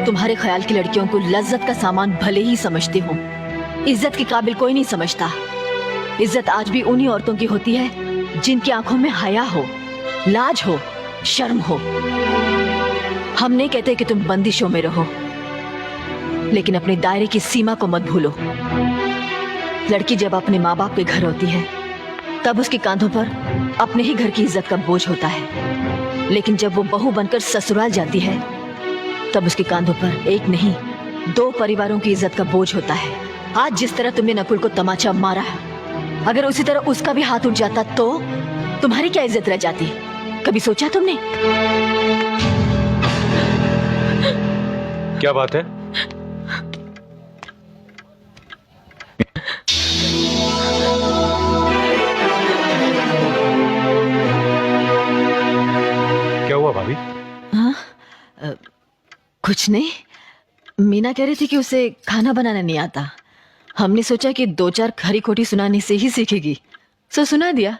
तुम्हारे ख्याल की लड़कियों को लज्जत का सामान भले ही समझते हो, इज्जत के काबिल कोई नहीं समझता। इज्जत आज भी उन्हीं औरतों की होती है जिनकी आंखों में हया हो, लाज हो, शर्म हो। हम नहीं कहते कि तुम बंदिशों में रहो, लेकिन अपने दायरे की सीमा को मत भूलो। लड़की जब अपने माँ बाप के घर होती है तब उसके कांधों पर अपने ही घर की इज्जत का बोझ होता है, लेकिन जब वो बहू बनकर ससुराल जाती है तब उसके कांधों पर एक नहीं 2 परिवारों की इज्जत का बोझ होता है। आज जिस तरह तुमने नकुल को तमाचा मारा, अगर उसी तरह उसका भी हाथ उठ जाता तो तुम्हारी क्या इज्जत रह जाती? कभी सोचा तुमने? क्या बात है? क्या हुआ भाभी? हाँ, कुछ नहीं। मीना कह रही थी कि उसे खाना बनाना नहीं आता। हमने सोचा कि 2-4 खरी खोटी सुनाने से ही सीखेगी, सो सुना दिया।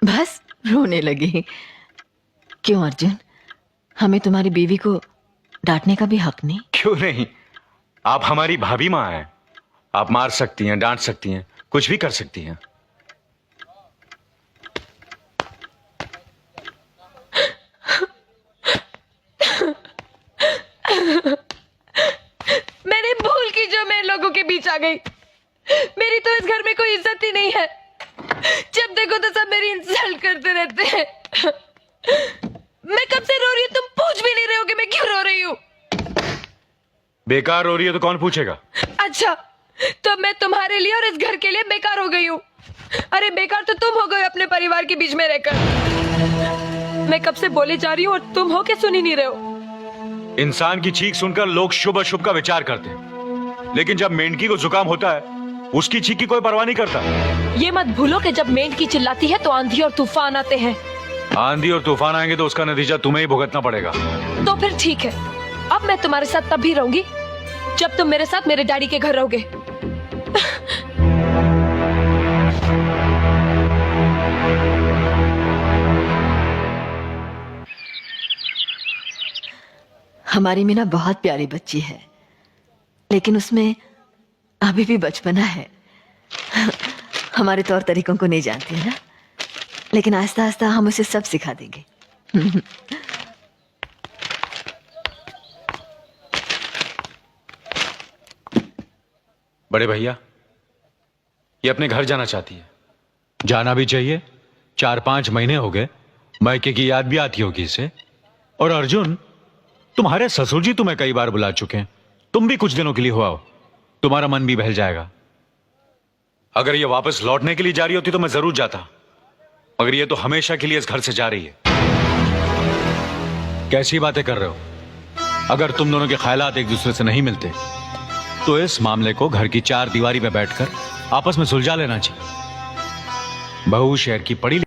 बस रोने लगी। क्यों अर्जुन, हमें तुम्हारी बीवी को डांटने का भी हक नहीं? क्यों नहीं, आप हमारी भाभी माँ हैं। आप मार सकती हैं, डांट सकती हैं, कुछ भी कर सकती हैं। मैंने भूल की जो मैं लोगों के बीच आ गई। मेरी तो इस घर में कोई इज्जत ही नहीं है। जब देखो तो सब मेरी इंसल्ट करते रहते हैं। मैं कब से रो रही हूँ, तुम पूछ भी नहीं रहे हो कि मैं क्यों रो रही हूँ। बेकार हो रही है तो कौन पूछेगा? अच्छा, तो मैं तुम्हारे लिए और इस घर के लिए बेकार हो गई हूँ। अरे बेकार तो तुम हो गए अपने परिवार के बीच में रहकर। मैं कब से बोले जा रही हूँ और तुम हो के सुन ही नहीं रहे हो। इंसान की चीख सुनकर लोग शुभ अशुभ का विचार करते हैं, लेकिन जब मेंढकी को जुकाम होता है उसकी चीख की कोई परवाह नहीं करता। ये मत भूलो कि जब मेंढकी चिल्लाती है तो आंधी और तूफान आते हैं। आंधी और तूफान आएंगे तो उसका नतीजा तुम्हें ही भुगतना पड़ेगा। तो फिर ठीक है, अब मैं तुम्हारे साथ तब भी रहूंगी जब तुम मेरे साथ मेरे डैडी के घर रहोगे। हमारी मीना बहुत प्यारी बच्ची है, लेकिन उसमें अभी भी बचपना है। हमारे तौर तरीकों को नहीं जानती है ना, लेकिन आहिस्ता आहिस्ता हम उसे सब सिखा देंगे। बड़े भैया, ये अपने घर जाना चाहती है। जाना भी चाहिए। 4-5 महीने हो गए, मायके की याद भी आती होगी इसे। और अर्जुन, तुम्हारे ससुर जी तुम्हें कई बार बुला चुके हैं, तुम भी कुछ दिनों के लिए हो आओ, तुम्हारा मन भी बहल जाएगा। अगर ये वापस लौटने के लिए जा रही होती तो मैं जरूर जाता, मगर ये तो हमेशा के लिए इस घर से जा रही है। कैसी बातें कर रहे हो? अगर तुम दोनों के ख्यालात एक दूसरे से नहीं मिलते तो इस मामले को घर की 4 दीवारी में बैठकर आपस में सुलझा लेना चाहिए। बहू शहर की पढ़ी